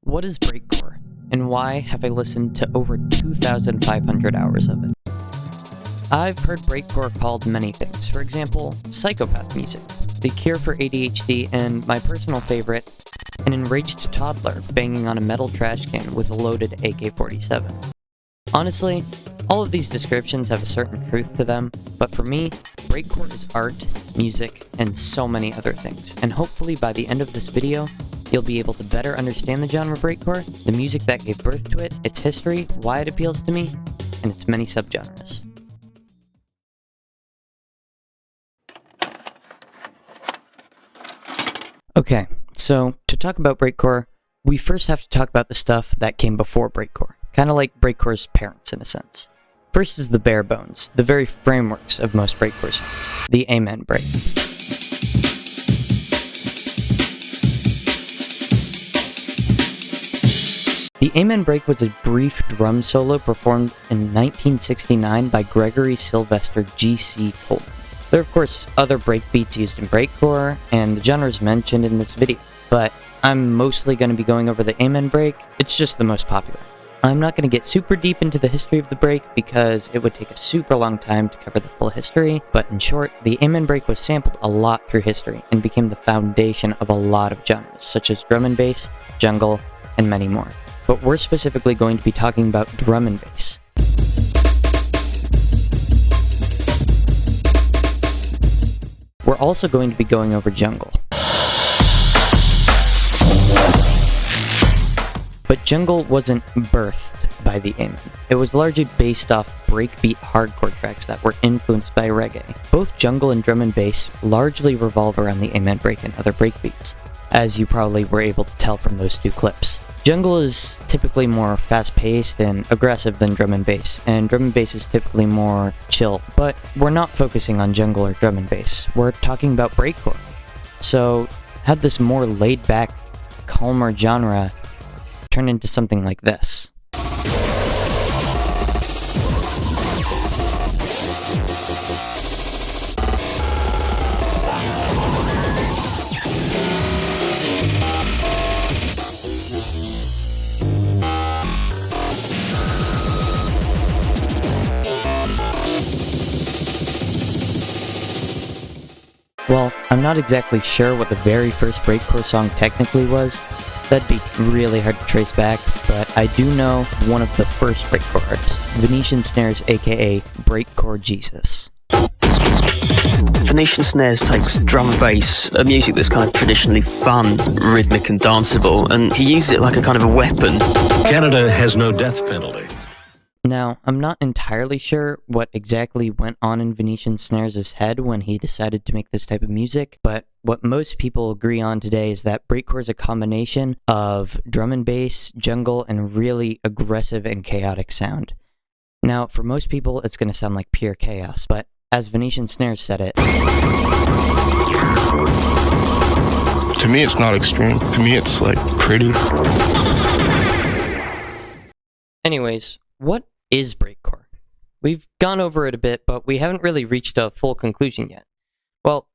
What is breakcore, and why have I listened to over 2,500 hours of it? I've heard breakcore called many things. For example, psychopath music, the cure for ADHD, and my personal favorite, an enraged toddler banging on a metal trash can with a loaded AK-47. Honestly, all of these descriptions have a certain truth to them, but for me, breakcore is art, music, and so many other things. And hopefully by the end of this video, you'll be able to better understand the genre breakcore, the music that gave birth to it, its history, why it appeals to me, and its many subgenres. Okay, so to talk about breakcore, we first have to talk about the stuff that came before breakcore, kind of like breakcore's parents in a sense. First is the bare bones, the very frameworks of most breakcore songs, the Amen break. The Amen break was a brief drum solo performed in 1969 by Gregory Sylvester G.C. Coleman. There are of course other breakbeats used in breakcore, and the genres mentioned in this video, but I'm mostly going to be going over the Amen break. It's just the most popular. I'm not going to get super deep into the history of the break because it would take a super long time to cover the full history, but in short, the Amen break was sampled a lot through history and became the foundation of a lot of genres, such as drum and bass, jungle, and many more. But we're specifically going to be talking about drum and bass. We're also going to be going over jungle. But jungle wasn't birthed by the Amen. It was largely based off breakbeat hardcore tracks that were influenced by reggae. Both jungle and drum and bass largely revolve around the Amen break and other breakbeats, as you probably were able to tell from those two clips. Jungle is typically more fast-paced and aggressive than drum and bass is typically more chill, but we're not focusing on jungle or drum and bass. We're talking about breakcore. So, how'd this more laid-back, calmer genre turn into something like this? Well, I'm not exactly sure what the very first breakcore song technically was. That'd be really hard to trace back, but I do know one of the first breakcore artists, Venetian Snares aka Breakcore Jesus. Venetian Snares takes drum and bass, a music that's kind of traditionally fun, rhythmic and danceable, and he uses it like a kind of a weapon. Canada has no death penalty. Now, I'm not entirely sure what exactly went on in Venetian Snares' head when he decided to make this type of music, but what most people agree on today is that breakcore is a combination of drum and bass, jungle, and really aggressive and chaotic sound. Now, for most people, it's going to sound like pure chaos, but as Venetian Snares said it, to me, it's not extreme. To me, it's like pretty. Anyways, what is breakcore? We've gone over it a bit, but we haven't really reached a full conclusion yet. Well,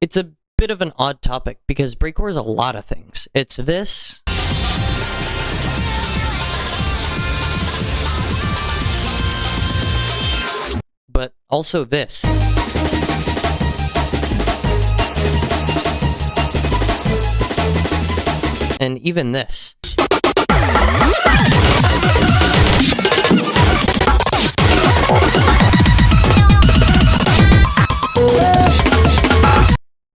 it's a bit of an odd topic because breakcore is a lot of things. It's this, but also this. And even this.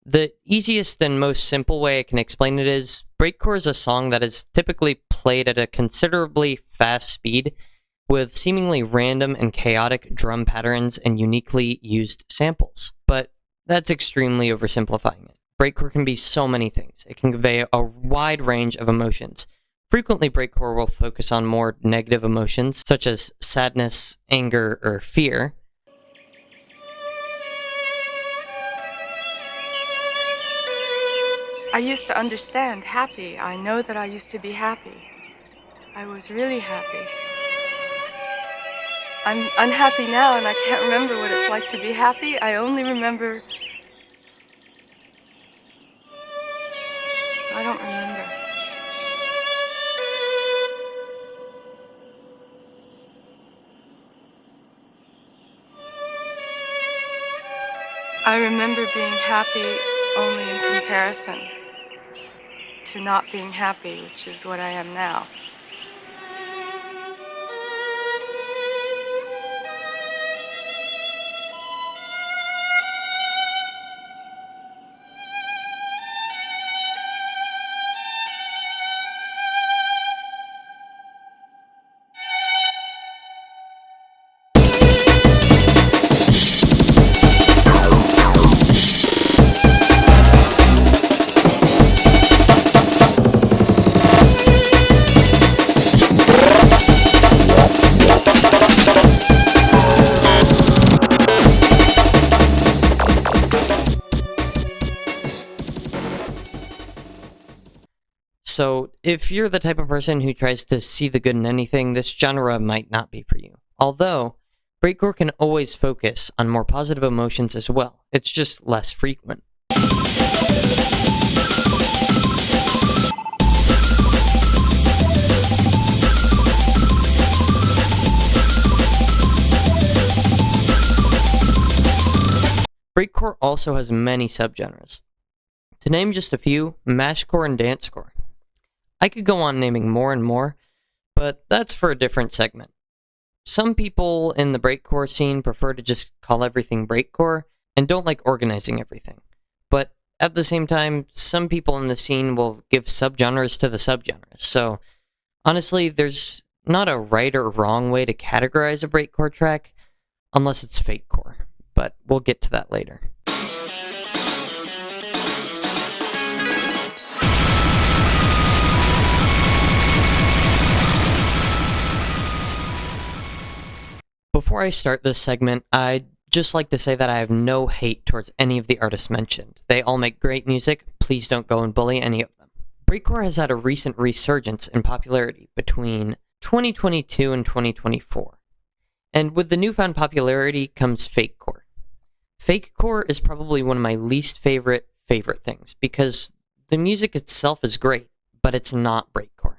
The easiest and most simple way I can explain it is, breakcore is a song that is typically played at a considerably fast speed, with seemingly random and chaotic drum patterns and uniquely used samples. But that's extremely oversimplifying it. Breakcore can be so many things. It can convey a wide range of emotions. Frequently, breakcore will focus on more negative emotions, such as sadness, anger, or fear. I used to understand happy. I know that I used to be happy. I was really happy. I'm unhappy now and I can't remember what it's like to be happy. I only remember... I don't remember. I remember being happy only in comparison to not being happy, which is what I am now. So, if you're the type of person who tries to see the good in anything, this genre might not be for you. Although, breakcore can always focus on more positive emotions as well. It's just less frequent. Breakcore also has many subgenres. To name just a few, mashcore and dancecore. I could go on naming more and more, but that's for a different segment. Some people in the breakcore scene prefer to just call everything breakcore and don't like organizing everything. But at the same time, some people in the scene will give subgenres to the subgenres. So honestly, there's not a right or wrong way to categorize a breakcore track, unless it's fakecore. But we'll get to that later. Before I start this segment, I'd just like to say that I have no hate towards any of the artists mentioned. They all make great music. Please don't go and bully any of them. Breakcore has had a recent resurgence in popularity between 2022 and 2024. And with the newfound popularity comes Fakecore. Fakecore is probably one of my least favorite things because the music itself is great, but it's not breakcore,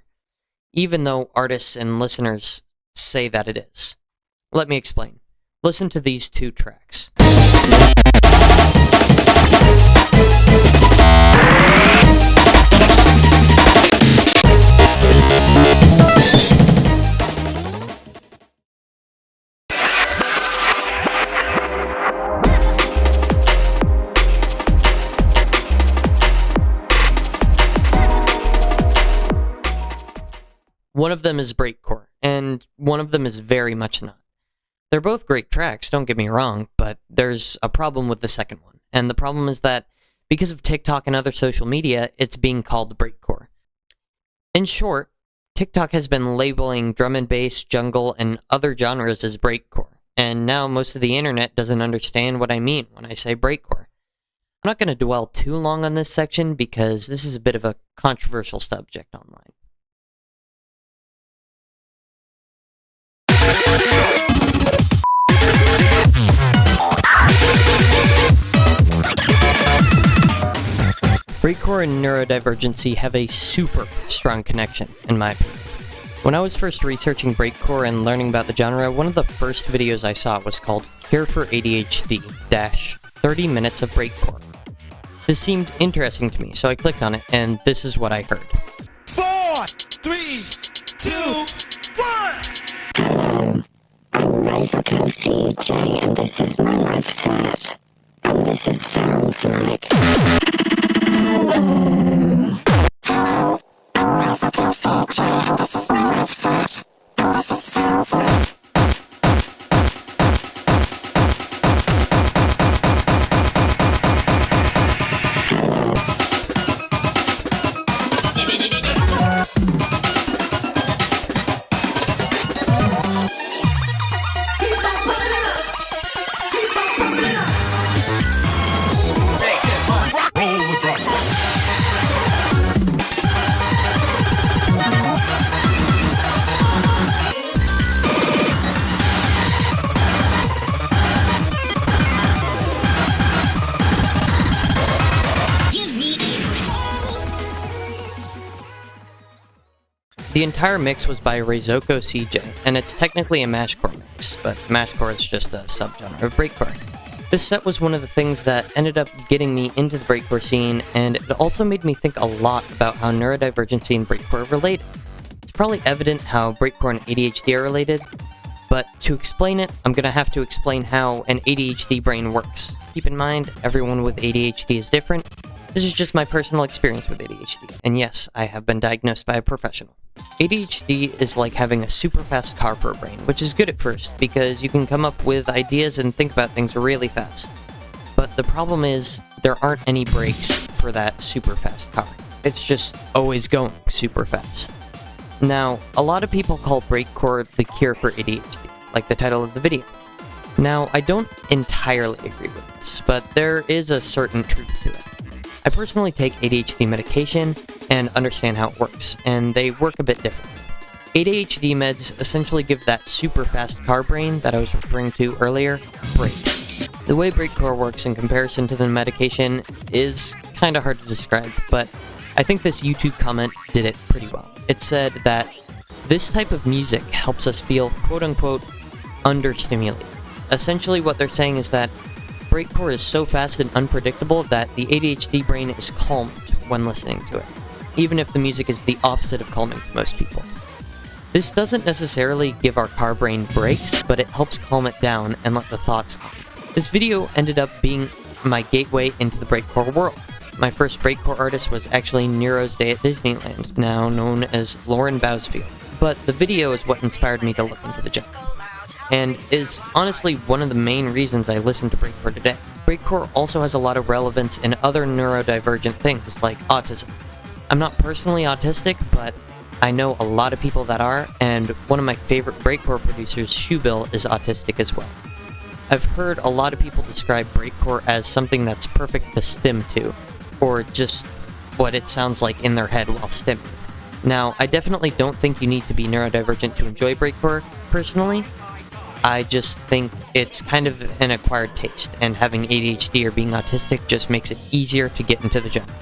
even though artists and listeners say that it is. Let me explain. Listen to these two tracks. One of them is breakcore, and one of them is very much not. They're both great tracks, don't get me wrong, but there's a problem with the second one. And the problem is that, because of TikTok and other social media, it's being called breakcore. In short, TikTok has been labeling drum and bass, jungle, and other genres as breakcore, and now most of the internet doesn't understand what I mean when I say breakcore. I'm not going to dwell too long on this section because this is a bit of a controversial subject online. Breakcore and neurodivergency have a super strong connection, in my opinion. When I was first researching breakcore and learning about the genre, one of the first videos I saw was called Cure for ADHD - 30 Minutes of Breakcore. This seemed interesting to me, so I clicked on it, and this is what I heard. 4, 3, 2, 1! Hello, I'm Razorco CJ, and this is my life set. And this sounds like... Hello, I'm Razorco CJ, and this is my life set. And this sounds like... The entire mix was by Razorco CJ, and it's technically a mashcore mix, but mashcore is just a subgenre of breakcore. This set was one of the things that ended up getting me into the breakcore scene, and it also made me think a lot about how neurodivergency and breakcore are related. It's probably evident how breakcore and ADHD are related, but to explain it, I'm gonna have to explain how an ADHD brain works. Keep in mind, everyone with ADHD is different. This is just my personal experience with ADHD, and yes, I have been diagnosed by a professional. ADHD is like having a super fast car for a brain, which is good at first, because you can come up with ideas and think about things really fast. But the problem is, there aren't any brakes for that super fast car. It's just always going super fast. Now, a lot of people call breakcore the cure for ADHD, like the title of the video. Now, I don't entirely agree with this, but there is a certain truth to it. I personally take ADHD medication and understand how it works, and they work a bit differently. ADHD meds essentially give that super fast car brain that I was referring to earlier brakes. The way breakcore works in comparison to the medication is kinda hard to describe, but I think this YouTube comment did it pretty well. It said that this type of music helps us feel quote-unquote understimulated. Essentially what they're saying is that breakcore is so fast and unpredictable that the ADHD brain is calmed when listening to it, even if the music is the opposite of calming to most people. This doesn't necessarily give our car brain breaks, but it helps calm it down and let the thoughts calm. This video ended up being my gateway into the breakcore world. My first breakcore artist was actually Nero's Day at Disneyland, now known as Lauren Bousfield, but the video is what inspired me to look into the genre, and is honestly one of the main reasons I listen to breakcore today. Breakcore also has a lot of relevance in other neurodivergent things, like autism. I'm not personally autistic, but I know a lot of people that are, and one of my favorite breakcore producers, Shoebill, is autistic as well. I've heard a lot of people describe breakcore as something that's perfect to stim to, or just what it sounds like in their head while stimming. Now, I definitely don't think you need to be neurodivergent to enjoy breakcore, personally. I just think it's kind of an acquired taste, and having ADHD or being autistic just makes it easier to get into the genre.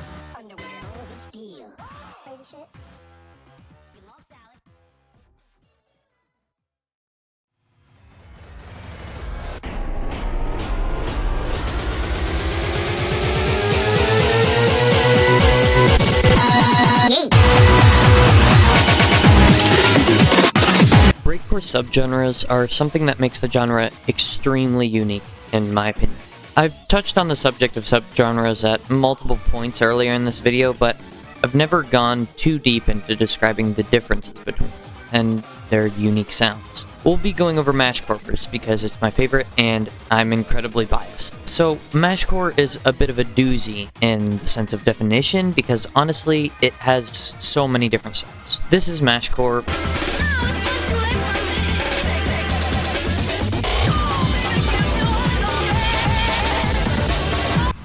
Breakcore subgenres are something that makes the genre extremely unique, in my opinion. I've touched on the subject of subgenres at multiple points earlier in this video, but I've never gone too deep into describing the differences between them and their unique sounds. We'll be going over mashcore first because it's my favorite and I'm incredibly biased. So mashcore is a bit of a doozy in the sense of definition because honestly it has so many different sounds. This is mashcore.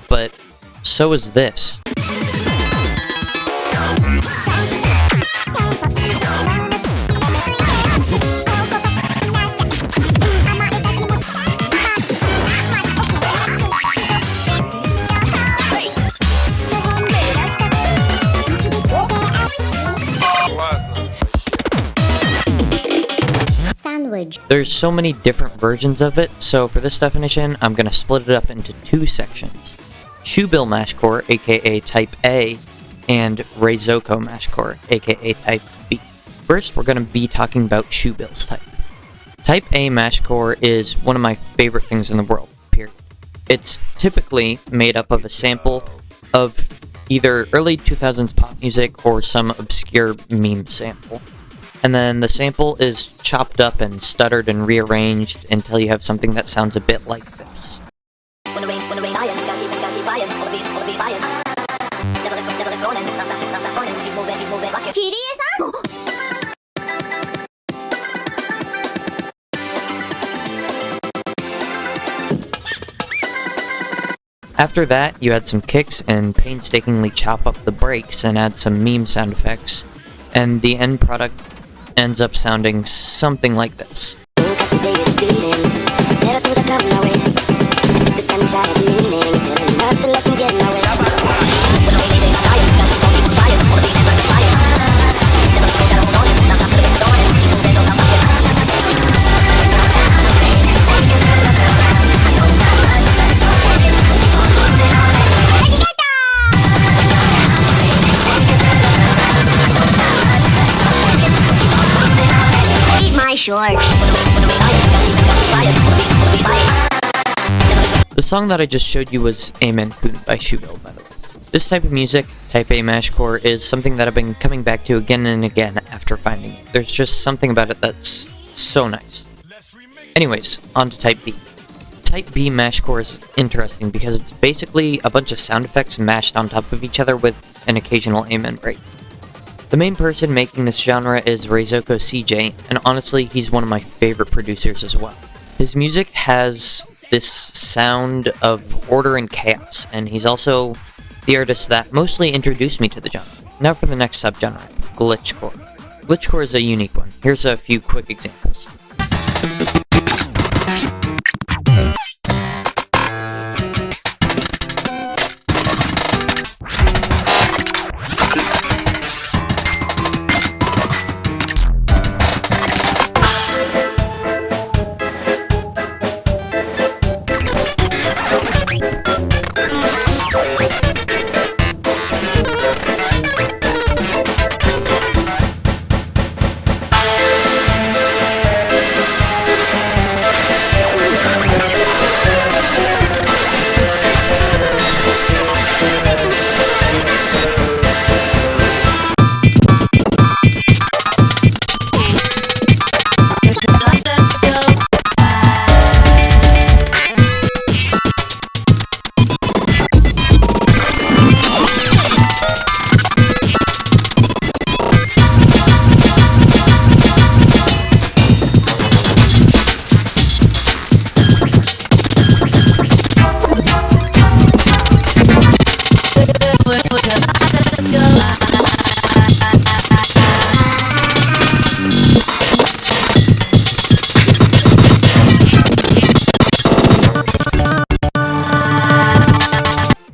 But so is this. There's so many different versions of it, so for this definition, I'm going to split it up into two sections. Shoebill mashcore, aka Type A, and Reizoko mashcore, aka Type B. First, we're going to be talking about Shoebill's type. Type A mashcore is one of my favorite things in the world, period. It's typically made up of a sample of either early 2000s pop music or some obscure meme sample. And then the sample is chopped up and stuttered and rearranged until you have something that sounds a bit like this. After that, you add some kicks and painstakingly chop up the breaks and add some meme sound effects, and the end product ends up sounding something like this. The song that I just showed you was Amen Kun by Shugo, by the way. This type of music, Type A mashcore, is something that I've been coming back to again and again after finding it. There's just something about it that's so nice. Anyways, on to Type B. Type B mashcore is interesting because it's basically a bunch of sound effects mashed on top of each other with an occasional amen break. The main person making this genre is Reizoko CJ, and honestly, he's one of my favorite producers as well. His music has this sound of order and chaos, and he's also the artist that mostly introduced me to the genre. Now for the next subgenre, glitchcore. Glitchcore is a unique one. Here's a few quick examples.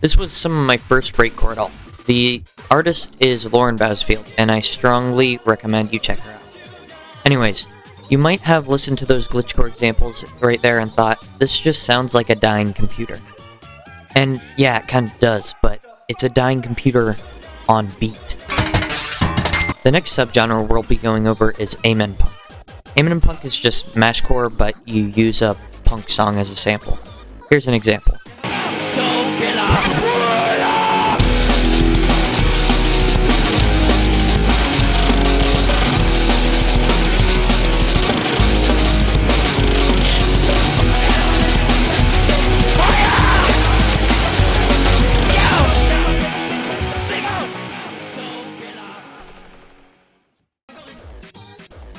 This was some of my first breakcore at all. The artist is Lauren Bousfield, and I strongly recommend you check her out. Anyways, you might have listened to those glitchcore examples right there and thought, this just sounds like a dying computer. And yeah, it kind of does, but it's a dying computer on beat. The next subgenre we'll be going over is Amen Punk. Amen Punk is just mashcore, but you use a punk song as a sample. Here's an example.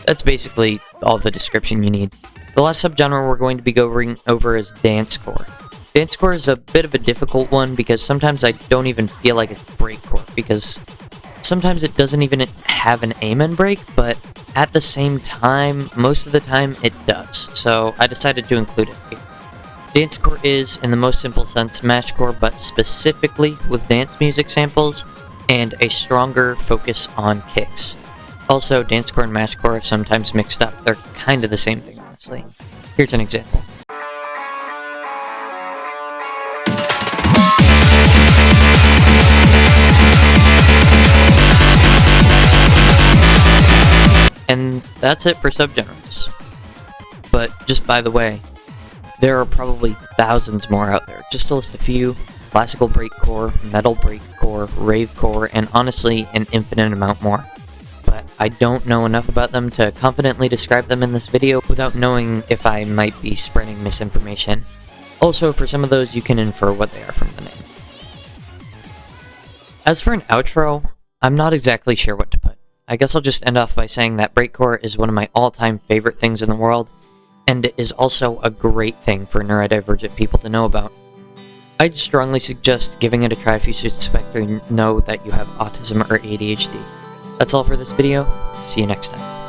That's basically all the description you need. The last subgenre we're going to be going over is dancecore. Dancecore is a bit of a difficult one because sometimes I don't even feel like it's breakcore, because sometimes it doesn't even have an amen break, but at the same time, most of the time it does, so I decided to include it here. Dancecore is, in the most simple sense, mashcore, but specifically with dance music samples and a stronger focus on kicks. Also, dancecore and mashcore are sometimes mixed up. They're kind of the same thing, honestly. Here's an example. And that's it for subgenres. But just by the way, there are probably thousands more out there. Just to list a few: classical breakcore, metal breakcore, ravecore, and honestly an infinite amount more. But I don't know enough about them to confidently describe them in this video without knowing if I might be spreading misinformation. Also, for some of those, you can infer what they are from the name. As for an outro, I'm not exactly sure what to put. I guess I'll just end off by saying that breakcore is one of my all-time favorite things in the world, and it is also a great thing for neurodivergent people to know about. I'd strongly suggest giving it a try if you suspect or know that you have autism or ADHD. That's all for this video. See you next time.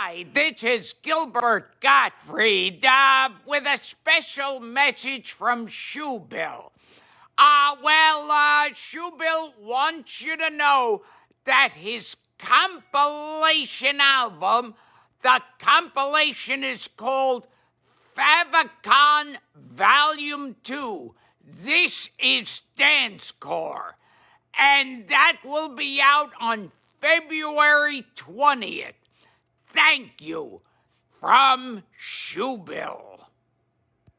Hi, this is Gilbert Gottfried with a special message from Shoebill. Shoebill wants you to know that his compilation album, the compilation is called Favicon Volume 2. This is Dancecore. And that will be out on February 20th. Thank you from Shoebill.